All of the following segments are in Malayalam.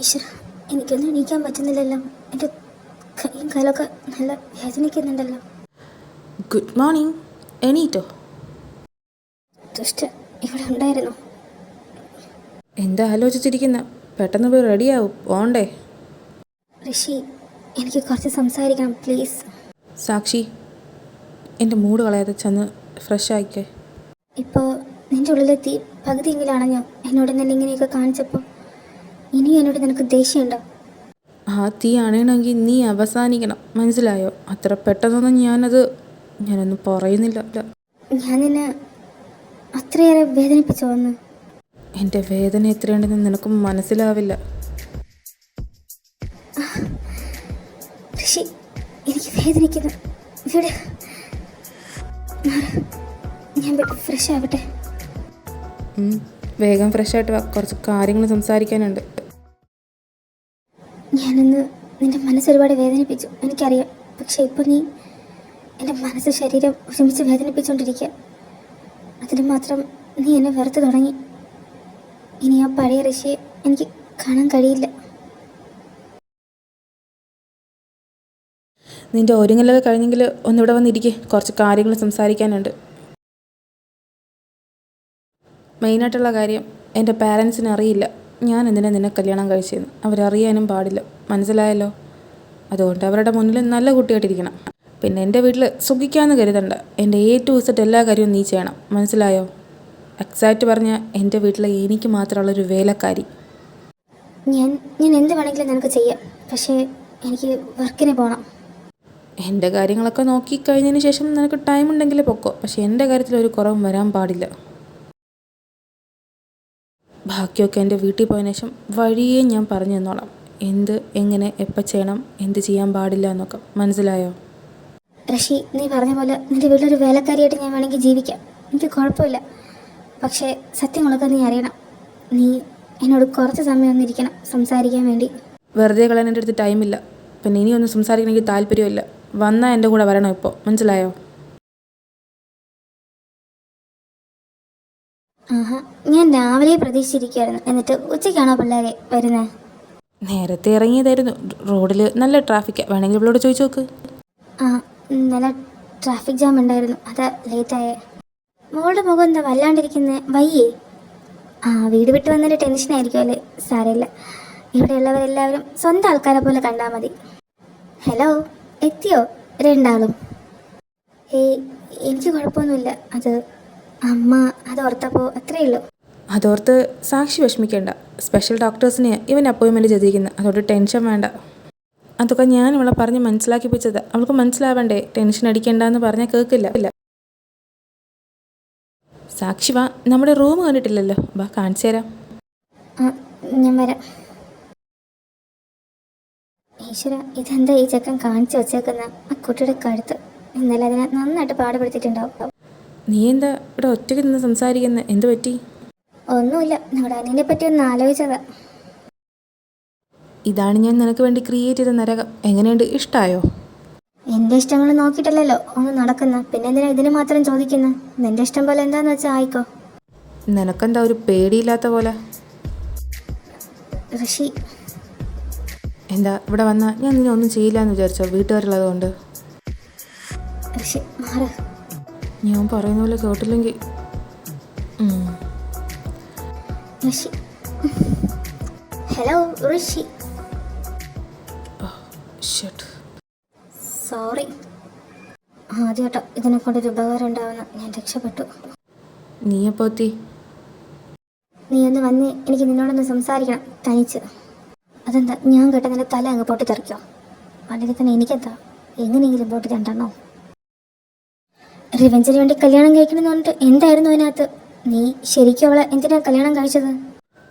ഈശ്വര, എനിക്കൊന്നും എണീക്കാൻ പറ്റുന്നില്ലല്ലോ. എൻ്റെ കൈയും കാലൊക്കെ നല്ല വേദനിക്കുന്നുണ്ടല്ലോ. Good morning. എണീറ്റോ? ദുഷ്ട ഇവിടെ ഉണ്ടായിരുന്നു. എന്താ ആലോചിച്ചിരിക്കുന്ന? പെട്ടെന്ന് പോയി റെഡിയാവും, പോണ്ടേ? ഋഷി, എനിക്ക് കുറച്ച് സംസാരിക്കണം പ്ലീസ്. സാക്ഷി, എൻ്റെ മൂഡ് കളയാതെ ചെന്ന് ഫ്രഷ് ആയിക്കേ. ഇപ്പോൾ നിൻ്റെ ഉള്ളിലെത്തി പകുതിയെങ്കിലും അണഞ്ഞോ എന്നോട് തന്നെ ഇങ്ങനെയൊക്കെ കാണിച്ചപ്പോൾ? ഇനിയും എന്നോട് നിനക്ക് ദേഷ്യമുണ്ടോ? ആ തീ അണയണമെങ്കിൽ നീ അവസാനിക്കണം, മനസ്സിലായോ? അത്ര പെട്ടെന്നൊന്നും ഞാനൊന്നും പറയുന്നില്ല. ഞാൻ നിന്നെ അത്രയേറെ വേദനിപ്പിച്ചോ ഒന്ന്? എൻ്റെ വേദന എത്രയുണ്ടെന്ന് നിനക്ക് മനസ്സിലാവില്ല. ഋഷി, എനിക്ക് വേദനിക്കുന്നു. ഇവിടെ ഞാൻ ഫ്രഷ് ആവട്ടെ. വേഗം ഫ്രഷ് ആയിട്ട് വാ, കുറച്ച് കാര്യങ്ങൾ സംസാരിക്കാനുണ്ട്. ഞാനിന്ന് നിൻ്റെ മനസ്സ് ഒരുപാട് വേദനിപ്പിച്ചു, എനിക്കറിയാം. പക്ഷെ ഇപ്പോൾ നീ എൻ്റെ മനസ്സ് ശരീരം ഒരുമിച്ച് വേദനിപ്പിച്ചുകൊണ്ടിരിക്കുക. അതിന് മാത്രം നീ എന്നെ വെറുത്ത് തുടങ്ങി. ഇനി ആ പഴയ ഋഷിയെ എനിക്ക് കാണാൻ കഴിയില്ല. നിൻ്റെ ഒരുങ്ങലൊക്കെ കഴിഞ്ഞെങ്കിൽ ഒന്നിവിടെ വന്നിരിക്കെ, കുറച്ച് കാര്യങ്ങൾ സംസാരിക്കാനുണ്ട്. മെയിനായിട്ടുള്ള കാര്യം, എൻ്റെ പാരൻസിന് അറിയില്ല ഞാൻ എന്തിനാ നിന്നെ കല്യാണം കഴിച്ചതെന്ന്. അവരറിയാനും പാടില്ല, മനസ്സിലായല്ലോ? അതുകൊണ്ട് അവരുടെ മുന്നിൽ നല്ല കുട്ടിയായിട്ടിരിക്കണം. പിന്നെ എൻ്റെ വീട്ടിൽ സുഖിക്കാമെന്ന് കരുതണ്ട. എൻ്റെ A to Z എല്ലാ കാര്യവും നീ ചെയ്യണം, മനസ്സിലായോ? എക്സാക്റ്റ് പറഞ്ഞാൽ എൻ്റെ വീട്ടിലെ എനിക്ക് മാത്രമുള്ളൊരു വേലക്കാരി. ഞാൻ എന്ത് വേണമെങ്കിലും നിനക്ക് ചെയ്യാം. പക്ഷേ എനിക്ക് വർക്കിന് പോകണം. എൻ്റെ കാര്യങ്ങളൊക്കെ നോക്കിക്കഴിഞ്ഞതിന് ശേഷം നിനക്ക് ടൈം ഉണ്ടെങ്കിൽ പൊക്കോ. പക്ഷേ എൻ്റെ കാര്യത്തിൽ ഒരു കുറവും വരാൻ പാടില്ല. ബാക്കിയൊക്കെ എൻ്റെ വീട്ടിൽ പോയതിനു ശേഷം വഴിയേ ഞാൻ പറഞ്ഞു തന്നോളാം. എന്ത്, എങ്ങനെ, എപ്പോൾ ചെയ്യണം, എന്ത് ചെയ്യാൻ പാടില്ല എന്നൊക്കെ, മനസ്സിലായോ? ഋഷി, നീ പറഞ്ഞ പോലെ നിൻ്റെ വീട്ടിലൊരു വേലക്കാരിയായിട്ട് ഞാൻ വേണമെങ്കിൽ ജീവിക്കാം, എനിക്ക് കുഴപ്പമില്ല. പക്ഷേ സത്യങ്ങളൊക്കെ നീ അറിയണം. നീ എന്നോട് കുറച്ച് സമയം ഒന്നിരിക്കണം സംസാരിക്കാൻ വേണ്ടി. വെറുതെ കളയാൻ എൻ്റെ അടുത്ത് ടൈമില്ല. പിന്നെ ഇനിയൊന്നും സംസാരിക്കണമെങ്കിൽ താല്പര്യമില്ല. വന്നാൽ എൻ്റെ കൂടെ വരണം ഇപ്പോൾ, മനസ്സിലായോ? ആഹാ, ഞാൻ രാവിലെ പ്രതീക്ഷിച്ചിരിക്കുകയായിരുന്നു. എന്നിട്ട് ഉച്ചയ്ക്കാണോ പിള്ളേരെ വരുന്നത്? നേരത്തെ ഇറങ്ങിയതായിരുന്നു. റോഡിൽ നല്ല ട്രാഫിക്കാണ്, വേണമെങ്കിൽ ഇവളോട് ചോദിച്ചു നോക്ക്. ആ, നല്ല ട്രാഫിക് ജാം ഉണ്ടായിരുന്നു, അതാ ലേറ്റായേ. മോളുടെ മുഖം എന്താ വല്ലാണ്ടിരിക്കുന്നത്? വയ്യേ? ആ, വീട് വിട്ട് വന്നതിൻ്റെ ടെൻഷനായിരിക്കും അല്ലേ? സാരമില്ല, ഇവിടെയുള്ളവരെല്ലാവരും സ്വന്തം ആൾക്കാരെ പോലെ കണ്ടാൽ മതി. ഹലോ, എത്തിയോ രണ്ടാളും? ഏയ്, എനിക്ക് കുഴപ്പമൊന്നുമില്ല. അത് അമ്മ അതോർത്തപ്പോൾ അത്രയേ ഉള്ളൂ. അതോർത്ത് സാക്ഷി വിഷമിക്കേണ്ട. സ്പെഷ്യൽ ഡോക്ടേഴ്സിനെ ഇവൻ അപ്പോയിൻമെൻറ്റ് ചെയ്തിരിക്കുന്നത്, അതോട് ടെൻഷൻ വേണ്ട. അതൊക്കെ ഞാൻ ഇവളെ പറഞ്ഞ് മനസ്സിലാക്കിപ്പിച്ചത്. അവൾക്ക് മനസ്സിലാവണ്ടേ? ടെൻഷൻ അടിക്കേണ്ടെന്ന് പറഞ്ഞാൽ കേൾക്കില്ല. സാക്ഷി വാ, നമ്മുടെ റൂം കണ്ടിട്ടില്ലല്ലോ, വാ കാണിച്ചു തരാം. ആ, ഞാൻ വരാം. ഈശ്വര, ഇതെന്താ ഈ ചെക്കൻ കാണിച്ചു വച്ചേക്കുന്ന ആ കുട്ടിയുടെ കഴുത്ത്? ഇന്നലെ അതിനെ നന്നായിട്ട് പാടുപെടുത്തിയിട്ടുണ്ടാവും. നീ എന്താ ഇവിടെ ഒറ്റയ്ക്ക് നിന്ന് സംസാരിക്കുന്നത്? എന്ത് പറ്റി? ഒന്നുമില്ല, നമ്മുടെ അനിയനെ പറ്റി ഒന്ന് ആലോചിച്ചതാ. ഇതാണ് ഞാൻ നിനക്ക് വേണ്ടി ക്രിയേറ്റ് ചെയ്ത നരകം. എങ്ങനെയുണ്ട്, ഇഷ്ടമായോ? എൻ്റെ ഇഷ്ടങ്ങൾ നോക്കിയിട്ടല്ലല്ലോ ഒന്ന് നടക്കുന്ന, പിന്നെ എന്തിനാ ഇതിന് മാത്രം ചോദിക്കുന്ന? നിന്റെ ഇഷ്ടം പോലെ എന്താന്ന് വെച്ചാൽ ആയിക്കോ. നിനക്കെന്താ ഒരു പേടിയില്ലാത്ത പോലെ? ഋഷി, എന്താ ഇവിടെ വന്നാൽ ഞാൻ നിന്നെ ഒന്നും ചെയ്യില്ല എന്ന് വിചാരിച്ചോ? വീട്ടുകാരുള്ളത് കൊണ്ട്. ഋഷി മാറ്. ഞാൻ പറയുന്ന പോലെ കേട്ടില്ലെങ്കിൽ ഋഷി. ഹലോ ഋഷി. സോറി. ആദ്യമായിട്ടോ ഇതിനെ കൊണ്ടൊരു ഉപകാരം ഉണ്ടാവുന്ന, ഞാൻ രക്ഷപ്പെട്ടു. നീ എപ്പോൾ എത്തി? നീ ഒന്ന് വന്ന് എനിക്ക് നിന്നോടൊന്ന് സംസാരിക്കണം, തനിച്ച്. അതെന്താ, ഞാൻ കേട്ട നിന്റെ തല അങ്ങ് പൊട്ടിത്തെറിക്കോ? അല്ലെങ്കിൽ തന്നെ എനിക്കെന്താ, എങ്ങനെയെങ്കിലും പൊട്ടി തണ്ടണോ? റിവെഞ്ചിന് വേണ്ടി കല്യാണം കഴിക്കണമെന്ന് പറഞ്ഞിട്ട് എന്തായിരുന്നു അതിനകത്ത്? നീ ശരിക്കും അവളെ എന്തിനാ കല്യാണം കഴിച്ചത്?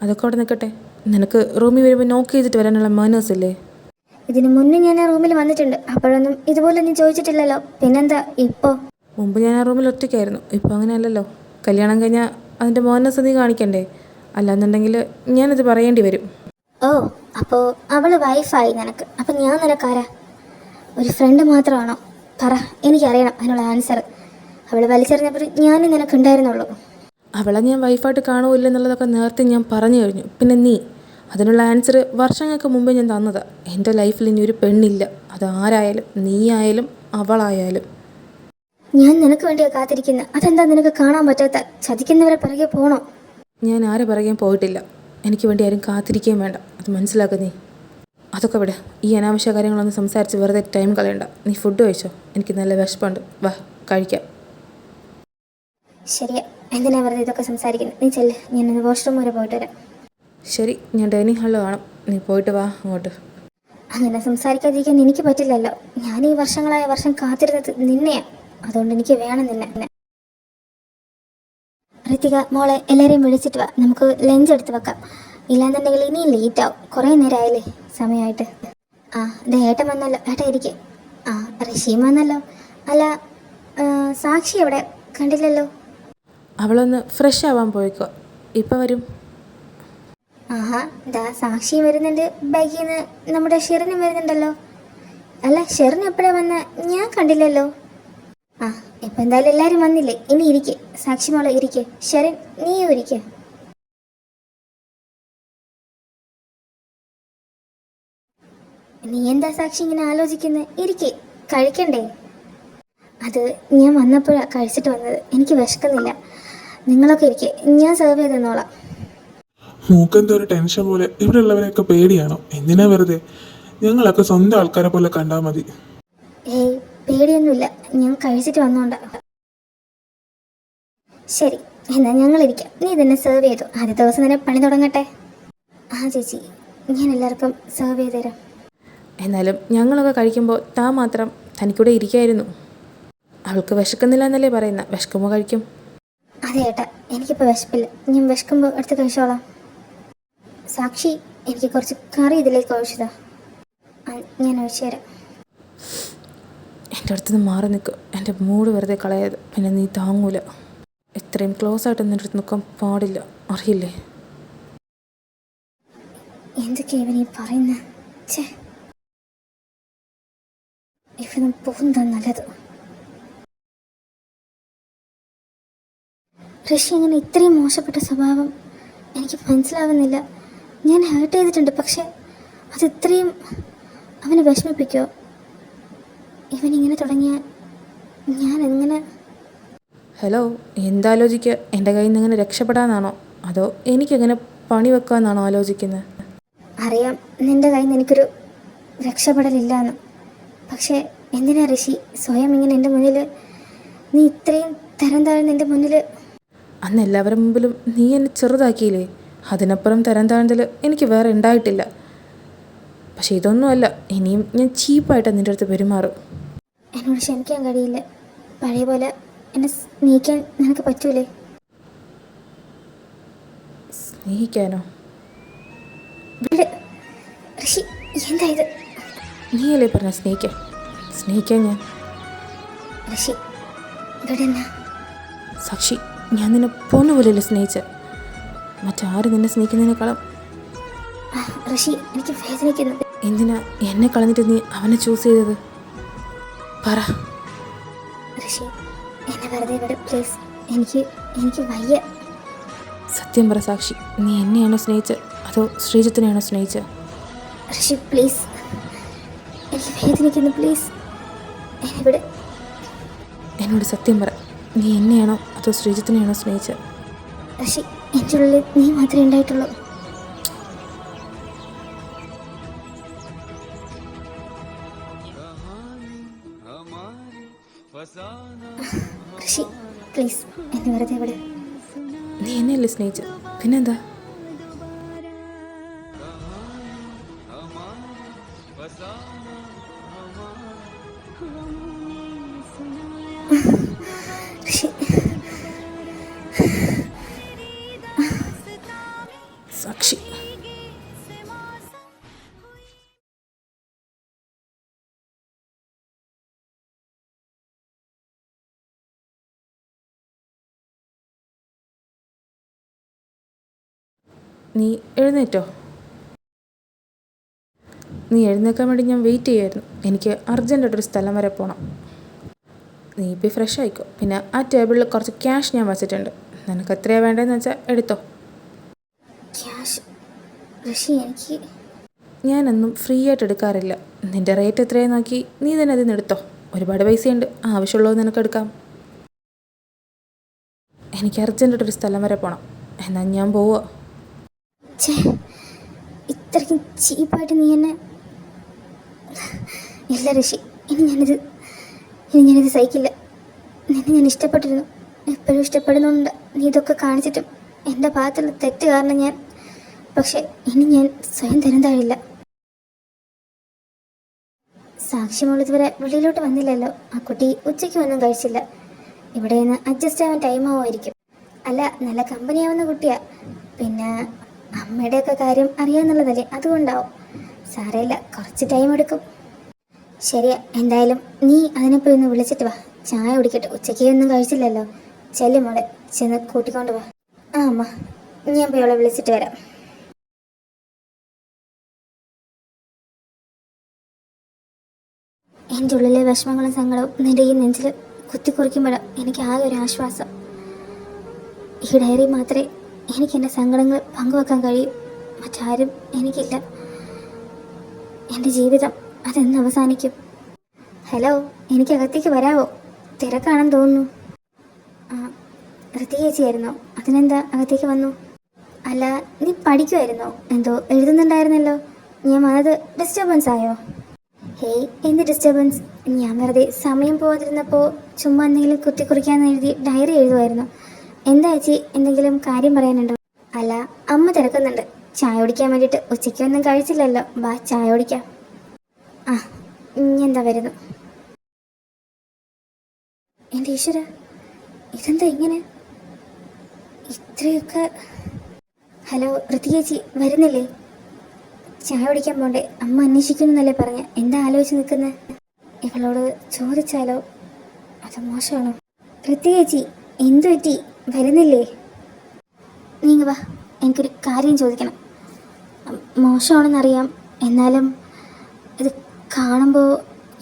അതൊക്കെ അവിടെ നിൽക്കട്ടെ. നിനക്ക് റൂമിൽ വരുമ്പോൾ നോക്ക് ചെയ്തിട്ട് വരാനുള്ള മാനേഴ്സ് ഇല്ലേ? ഇതിന് മുന്നേ ഞാൻ ആ റൂമിൽ വന്നിട്ടുണ്ട്, അപ്പോഴൊന്നും ഇതുപോലെ നീ ചോദിച്ചിട്ടില്ലല്ലോ. പിന്നെന്താ ഇപ്പോൾ? മുമ്പ് ഞാൻ ആ റൂമിൽ ഒറ്റയ്ക്കായിരുന്നു, ഇപ്പോൾ അങ്ങനെയല്ലല്ലോ. കല്യാണം കഴിഞ്ഞാൽ അതിൻ്റെ മാനേഴ്സ് നീ കാണിക്കണ്ടേ? അല്ലാന്നുണ്ടെങ്കിൽ ഞാനത് പറയേണ്ടി വരും. ഓ, അപ്പോൾ അവൾ വൈഫായി നിനക്ക്. അപ്പം ഞാൻ നിനക്കാരാ? ഒരു ഫ്രണ്ട് മാത്രമാണോ? പറ, എനിക്കറിയണം അതിനുള്ള ആൻസർ. അവൾ വലിച്ചെറിഞ്ഞപ്പോൾ ഞാനും നിനക്കുണ്ടായിരുന്നുള്ളൂ. അവളെ ഞാൻ വൈഫായിട്ട് കാണുമോ ഇല്ലെന്നുള്ളതൊക്കെ നേരത്തെ ഞാൻ പറഞ്ഞു കഴിഞ്ഞു. പിന്നെ നീ അതിനുള്ള ആൻസർ വർഷങ്ങൾക്ക് മുമ്പേ ഞാൻ തന്നതാണ്. എൻ്റെ ലൈഫിൽ ഇനി ഒരു പെണ്ണില്ല. അതാരായാലും, നീ ആയാലും അവളായാലും. ഞാൻ നിനക്ക് വേണ്ടിയാ കാത്തിരിക്കുന്നത്. അതെന്താ നിനക്ക് കാണാൻ പറ്റാത്ത? ചതിക്കുന്നവരെ പിറകെ പോണോ? ഞാൻ ആരെ പറയാൻ പോയിട്ടില്ല. എനിക്ക് വേണ്ടി ആരും കാത്തിരിക്കുകയും വേണ്ട. അത് മനസ്സിലാക്കുന്നേ. അതൊക്കെ വിട്. ഈ അനാവശ്യ കാര്യങ്ങളൊന്നും സംസാരിച്ച് വെറുതെ ടൈം കളയണ്ട. നീ ഫുഡ് കഴിച്ചോ? എനിക്ക് നല്ല വിശപ്പുണ്ട്. വാ കഴിക്കാം. ശരിയാ, എന്തിനാ വെറുതെ ഇതൊക്കെ സംസാരിക്കുന്നത്? നീ ചെല്ല്, ഞാനൊന്ന് വാഷ്റൂം വരെ പോയിട്ട് വരാം. ശരി, ഞാൻ ഡൈനിങ് ഹാളിൽ കാണും. നീ പോയിട്ട് വാ അങ്ങോട്ട്. അങ്ങനെ സംസാരിക്കാതിരിക്കാൻ എനിക്ക് പറ്റില്ലല്ലോ. ഞാൻ ഈ വർഷം കാത്തിരുന്നത് നിന്നെയാ. അതുകൊണ്ട് എനിക്ക് വേണം നിന്നെ. ഋതിക മോളെ, എല്ലാവരെയും വിളിച്ചിട്ട് വാ. നമുക്ക് ലഞ്ച് എടുത്ത് വെക്കാം. ഇല്ലാന്നുണ്ടെങ്കിൽ ഇനിയും ലേറ്റ് ആവും. കുറേ നേരമായില്ലേ സമയമായിട്ട്. ആ ദേ ഏട്ടൻ വന്നല്ലോ. ഏട്ടാ ഇരിക്കെ. ആ ഋഷിയും വന്നല്ലോ. അല്ല, സാക്ഷി എവിടെ? കണ്ടില്ലല്ലോ. അവളൊന്ന് ഫ്രഷ് ആവാൻ പോയിക്കോ. ഇപ്പം വരും. ആഹാ, ദാ സാക്ഷിയും വരുന്നുണ്ട്. ബാഗിൽ നിന്ന് നമ്മുടെ ഷെറിനും വരുന്നുണ്ടല്ലോ. അല്ല, ഷെറിൻ എപ്പോഴാണ് വന്ന? ഞാൻ കണ്ടില്ലല്ലോ. ആ ഇപ്പം എന്തായാലും എല്ലാവരും വന്നില്ലേ. ഇനി ഇരിക്കെ. സാക്ഷി മോളെ ഇരിക്കെ. ഷെറിൻ നീയും ഇരിക്കെ. നീ എന്താ സാക്ഷി ഇങ്ങനെ ആലോചിക്കുന്നത്? ഇരിക്കെ, കഴിക്കണ്ടേ? അത് ഞാൻ വന്നപ്പോഴാണ് കഴിച്ചിട്ട് വന്നത്. എനിക്ക് വിശക്കുന്നില്ല. നിങ്ങളൊക്കെ ഇരിക്കെ, ഞാൻ സെർവ് ചെയ്ത് തന്നോളാം. മൂക്കെന്തോ ഒരു ടെൻഷൻ പോലെ. ഇവിടെ ഉള്ളവരെയൊക്കെ പേടിയാണോ? എന്തിനാ വെറുതെ? ഞങ്ങളൊക്കെ സ്വന്തം ആൾക്കാരെ പോലെ കണ്ടാൽ മതി. ഏയ് പേടിയൊന്നുമില്ല, ഞാൻ കഴിച്ചിട്ട് വന്നോണ്ടാ. ശരി, എന്നാ ഞങ്ങളിരിക്കാം. നീ തന്നെ സെർവ് ചെയ്തു. ആദ്യ ദിവസം തന്നെ പണി തുടങ്ങട്ടെ. ആ ചേച്ചി, ഞാൻ എല്ലാവർക്കും സെർവ് ചെയ്ത് തരാം. എന്നാലും ഞങ്ങളൊക്കെ കഴിക്കുമ്പോൾ താൻ മാത്രം തനിക്കൂടെ ഇരിക്കായിരുന്നു. അവൾക്ക് വിശക്കുന്നില്ല എന്നല്ലേ പറയുന്ന? വിശക്കുമ്പോൾ കഴിക്കും. അതെ ഏട്ടാ, എനിക്കിപ്പോൾ വിശപ്പില്ല. ഞാൻ വിശക്കുമ്പോൾ എടുത്ത് കഴിച്ചോളാം. സാക്ഷി, എനിക്ക് കുറച്ച് കറി ഇതിലേക്ക് ഒഴിച്ചതാ. ഞാൻ ഒഴിച്ചു തരാം. എൻ്റെ അടുത്ത് നിന്ന് മാറി നിൽക്കും. എൻ്റെ മൂഡ് വെറുതെ കളയത്. പിന്നെ നീ താങ്ങൂല. ഇത്രയും ക്ലോസ് ആയിട്ട് എൻ്റെ അടുത്ത് നിൽക്കാൻ പാടില്ല, അറിയില്ലേ? എന്തൊക്കെയാ ഇവനീ പറയുന്നത്? ഛേ, ഇവനും പോകുന്നതാ നല്ലത്. ഋഷി അങ്ങനെ ഇത്രയും മോശപ്പെട്ട സ്വഭാവം എനിക്ക് മനസ്സിലാവുന്നില്ല. ഞാൻ ഹേർട്ട് ചെയ്തിട്ടുണ്ട്, പക്ഷെ അത് ഇത്രയും അവനെ വിഷമിപ്പിക്കുമോ? ഇവനിങ്ങനെ തുടങ്ങിയാൽ ഞാൻ എങ്ങനെ? ഹലോ, എന്താലോചിക്കുക? എൻ്റെ കയ്യിൽ നിന്ന് എങ്ങനെ രക്ഷപ്പെടാനാണോ അതോ എനിക്കെങ്ങനെ പണി വെക്കാമെന്നാണോ ആലോചിക്കുന്നത്? അറിയാം നിൻ്റെ കയ്യിൽ നിന്ന് എനിക്കൊരു രക്ഷപ്പെടലില്ലാന്ന്. പക്ഷേ എന്തിനാ ഋഷി സ്വയം ഇങ്ങനെ എൻ്റെ മുന്നിൽ? നീ ഇത്രയും തരം താഴ്ന്ന് എൻ്റെ മുന്നിൽ. അന്ന് എല്ലാവരുടെ മുമ്പിലും നീ എന്നെ ചെറുതാക്കിയില്ലേ? അതിനപ്പുറം തരം താഴ്ന്നതിൽ എനിക്ക് വേറെ ഉണ്ടായിട്ടില്ല. പക്ഷെ ഇതൊന്നുമല്ല. ഇനിയും ഞാൻ ചീപ്പായിട്ടാണ് നിൻ്റെ അടുത്ത് പെരുമാറും. എന്നോട് ക്ഷമിക്കാൻ കഴിയില്ല. പഴയ പോലെ എന്നെ സ്നേഹിക്കാൻ നിനക്ക് പറ്റൂലേ? സ്നേഹിക്കാനോ? ഋഷി, എന്താ ഇത്? നീയല്ലേ പറഞ്ഞ സ്നേഹിക്കാൻ ഞാൻ? ഋഷി ഇവിടെന്നാ? സാക്ഷി, ഞാൻ നിന്നെ പോന്നുപോലെയല്ലേ സ്നേഹിച്ച. മറ്റാരും നിന്നെ സ്നേഹിക്കുന്നതിനേക്കാളും. ഋഷി, എനിക്ക് വേദനിക്കുന്നു. എന്തിനാ എന്നെ കളഞ്ഞിട്ട് നീ അവനെ ചൂസ് ചെയ്തത്? പറ. ഋഷി, എന്നെ വെറുതെ വിട് പ്ലീസ്. എനിക്ക് വയ്യ. സത്യം പറ സാക്ഷി, നീ എന്നെയാണോ സ്നേഹിച്ചത് അതോ ശ്രീജിത്തിനെയാണോ സ്നേഹിച്ചത്? ഋഷി പ്ലീസ്, എനിക്ക് വേദനിക്കുന്നു. പ്ലീസ് എന്നെ വിട്. എന്നോട് സത്യം പറ, നീ എന്നെയാണോ അതോ ശ്രീജിത്തിനെയാണോ സ്നേഹിച്ചത്? ഋഷി, എൻ്റെ ഉള്ളിൽ നീ മാത്രമേ ഉണ്ടായിട്ടുള്ളൂ. ഋഷി പ്ലീസ്, എന്നെ വെറുതെ വിട്. നീ എന്നെയല്ലേ സ്നേഹിച്ചത്? പിന്നെന്താ? ഋഷി, സാക്ഷി, നീ എഴുന്നേറ്റോ? നീ എഴുന്നേക്കാൻ വേണ്ടി ഞാൻ വെയിറ്റ് ചെയ്യുമായിരുന്നു. എനിക്ക് അർജൻറ്റായിട്ടൊരു സ്ഥലം വരെ പോകണം. നീ ഇപ്പോൾ ഫ്രഷ് ആയിക്കോ. പിന്നെ ആ ടേബിളിൽ കുറച്ച് ക്യാഷ് ഞാൻ വച്ചിട്ടുണ്ട്. നിനക്ക് എത്രയാണ് വേണ്ടതെന്ന് വെച്ചാൽ എടുത്തോ. ക്യാഷ്? ഋഷി എനിക്ക് ഞാനൊന്നും ഫ്രീ ആയിട്ട് എടുക്കാറില്ല. നിൻ്റെ റേറ്റ് എത്രയാണെന്ന് നോക്കി നീ തന്നെ അതിൽ നിന്ന് എടുത്തോ. ഒരുപാട് പൈസയുണ്ട്, ആവശ്യമുള്ളത് നിനക്ക് എടുക്കാം. എനിക്ക് അർജൻറ്റായിട്ടൊരു സ്ഥലം വരെ പോകണം. എന്നാൽ ഞാൻ പോവുക. ഛേ, ഇത്രയ്ക്കും ചീപ്പായിട്ട് നീ എന്നെ. ഇല്ല ഋഷി, ഇനി ഞാനിത് സഹിക്കില്ല. നിന്നെ ഞാൻ ഇഷ്ടപ്പെട്ടിരുന്നു, എപ്പോഴും ഇഷ്ടപ്പെടുന്നുണ്ട്. നീ ഇതൊക്കെ കാണിച്ചിട്ടും എൻ്റെ ഭാഗത്തുള്ള തെറ്റ് കാരണം ഞാൻ. പക്ഷെ ഇനി ഞാൻ സ്വയം തരം താഴില്ല. സാക്ഷ്യമോൾ ഇതുവരെ വെളിയിലോട്ട് വന്നില്ലല്ലോ. ആ കുട്ടി ഉച്ചയ്ക്ക് ഒന്നും കഴിച്ചില്ല. ഇവിടെ നിന്ന് അഡ്ജസ്റ്റ് ആവാൻ ടൈം ആവുമായിരിക്കും. അല്ല, നല്ല കമ്പനി ആവുന്ന കുട്ടിയാ. പിന്നെ അമ്മയുടെയൊക്കെ കാര്യം അറിയാന്നുള്ളതല്ലേ, അതുകൊണ്ടാവും. സാരമില്ല, കുറച്ച് ടൈം എടുക്കും. ശരിയാ, എന്തായാലും നീ അതിനെപ്പോയി ഒന്ന് വിളിച്ചിട്ട് വാ. ചായ കുടിക്കട്ടെ, ഉച്ചയ്ക്ക് ഒന്നും കഴിച്ചില്ലല്ലോ. ചെല്ലു മോളെ, ചെന്ന് കൂട്ടിക്കൊണ്ട് വാ. ആ അമ്മ, ഞാൻ പോയി അവളെ വിളിച്ചിട്ട് വരാം. എൻ്റെ ഉള്ളിലെ വിഷമങ്ങളും സങ്കടവും നിൻ്റെ ഈ നെഞ്ചിൽ കുത്തിക്കുറിക്കുമ്പോഴാണ് എനിക്ക് ആകെ ഒരു ആശ്വാസം. ഈ ഡയറി മാത്രമേ എനിക്ക് എൻ്റെ സങ്കടങ്ങൾ പങ്കുവെക്കാൻ കഴിയൂ. മറ്റാരും എനിക്കില്ല. എൻ്റെ ജീവിതം അതെന്ന് അവസാനിക്കും. ഹലോ, എനിക്ക് അകത്തേക്ക് വരാവോ? തിരക്കാണെന്ന് തോന്നുന്നു. ആ, ഋതി ചേച്ചിയായിരുന്നോ? അതിനെന്താ അകത്തേക്ക് വന്നു? അല്ല, നീ പഠിക്കുമായിരുന്നോ? എന്തോ എഴുതുന്നുണ്ടായിരുന്നല്ലോ. ഞാൻ വന്നത് ഡിസ്റ്റർബൻസ് ആയോ? ഹേയ്, എന്ത് ഡിസ്റ്റർബൻസ്? ഞാൻ വെറുതെ സമയം പോകാതിരുന്നപ്പോൾ ചുമ്മാ എന്തെങ്കിലും കുത്തിക്കുറിക്കാമെന്ന് എഴുതി ഡയറി എഴുതുമായിരുന്നു. എന്താ ചേച്ചി, എന്തെങ്കിലും കാര്യം പറയാനുണ്ടോ? അല്ല, അമ്മ തിരക്കുന്നുണ്ട്. ചായ കുടിക്കാൻ വേണ്ടിയിട്ട്. ഉച്ചയ്ക്കൊന്നും കഴിച്ചില്ലല്ലോ. ബാ, ചായ കുടിക്കാം. ആ, എന്താ വരുന്നു. എൻ്റെ ഈശ്വര, ഇതെന്താ ഇങ്ങനെ ഇത്രയൊക്കെ? ഹലോ ഋതി ചേച്ചി, വരുന്നില്ലേ? ചായ കുടിക്കാൻ പോണ്ടേ? അമ്മ അന്വേഷിക്കുമെന്നല്ലേ പറഞ്ഞ? എന്താ ആലോചിച്ച് നിൽക്കുന്നത്? ഇവളോട് ചോദിച്ചാലോ? അത് മോശമാണോ? ഋതി ചേച്ചി, എന്തു പറ്റി? വരുന്നില്ലേ? നീങ്ങ വാ, എനിക്കൊരു കാര്യം ചോദിക്കണം. മോശമാണെന്നറിയാം, എന്നാലും ഇത് കാണുമ്പോൾ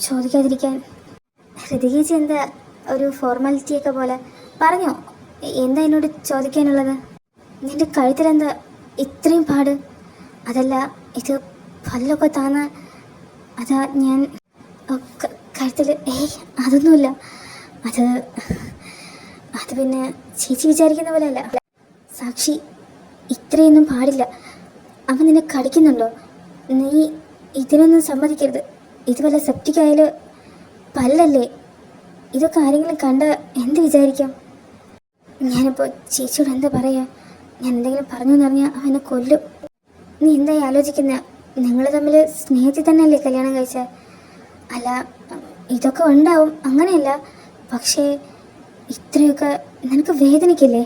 ചോദിക്കാതിരിക്കാൻ. ഋതി ചേച്ചി എന്താ ഒരു ഫോർമാലിറ്റിയൊക്കെ പോലെ പറഞ്ഞോ? എന്താ എന്നോട് ചോദിക്കാനുള്ളത്? നിൻ്റെ കഴുത്തിലെന്താ ഇത്രയും പാട്? അതല്ല, ഇത് പല്ലൊക്കെ താന്ന അതാ ഞാൻ കഴുത്തിൽ? അതൊന്നുമില്ല. അത് പിന്നെ ചേച്ചി വിചാരിക്കുന്ന പോലെ അല്ല. സാക്ഷി, ഇത്രയൊന്നും പാടില്ല. അവൻ നിന്നെ കടിക്കുന്നുണ്ടോ? നീ ഇതിനൊന്നും സമ്മതിക്കരുത്. ഇത് വല്ല സെപ്റ്റിക് ആയാൽ പല്ലല്ലേ? ഇതൊക്കെ ആരെങ്കിലും കണ്ട എന്ത് വിചാരിക്കാം? ഞാനിപ്പോൾ ചേച്ചിയോട് എന്താ പറയുക? ഞാൻ എന്തെങ്കിലും പറഞ്ഞു എന്നറിഞ്ഞാൽ അവനെ കൊല്ലും. നീ എന്തായി ആലോചിക്കുന്ന? നിങ്ങൾ തമ്മിൽ സ്നേഹത്തിൽ തന്നെയല്ലേ കല്യാണം കഴിച്ചത്? അല്ല, ഇതൊക്കെ ഉണ്ടാവും, അങ്ങനെയല്ല. പക്ഷേ ഇത്രയൊക്കെ നിനക്ക് വേദനിക്കില്ലേ?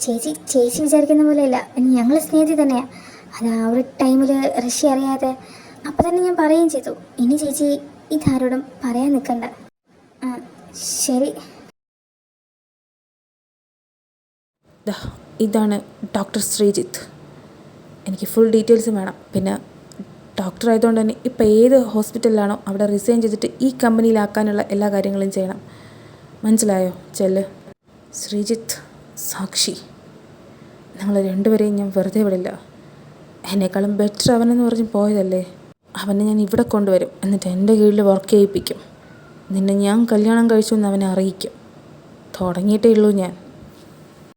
ചേച്ചി വിചാരിക്കുന്ന പോലെയല്ല, ഞങ്ങൾ സ്നേഹത്തിൽ തന്നെയാണ്. അത് ആ ഒരു ടൈമിൽ ഋഷി അറിയാതെ അപ്പം തന്നെ ഞാൻ പറയുകയും ചെയ്തു. ഇനി ചേച്ചി ഇതാരോടും പറയാൻ നിൽക്കണ്ട. ആ, ശരി. ഇതാണ് ഡോക്ടർ ശ്രീജിത്ത്. എനിക്ക് ഫുൾ ഡീറ്റെയിൽസും വേണം. പിന്നെ ഡോക്ടർ ആയതുകൊണ്ട് തന്നെ ഇപ്പോൾ ഏത് ഹോസ്പിറ്റലിലാണോ അവിടെ റിസൈൻ ചെയ്തിട്ട് ഈ കമ്പനിയിലാക്കാനുള്ള എല്ലാ കാര്യങ്ങളും ചെയ്യണം. മനസ്സിലായോ? ചെല്ല്. ശ്രീജിത്ത്, സാക്ഷി, നിങ്ങൾ രണ്ടുപേരെയും ഞാൻ വെറുതെ വിടില്ല. എന്നെക്കാളും ബെറ്റർ അവനെന്ന് പറഞ്ഞ് പോയതല്ലേ. അവനെ ഞാൻ ഇവിടെ കൊണ്ടുവരും, എന്നിട്ട് എൻ്റെ കീഴിൽ വർക്ക് ചെയ്യിപ്പിക്കും. നിന്നെ ഞാൻ കല്യാണം കഴിച്ചു എന്ന് അവനെ അറിയിക്കും. തുടങ്ങിയിട്ടേ ഉള്ളൂ ഞാൻ.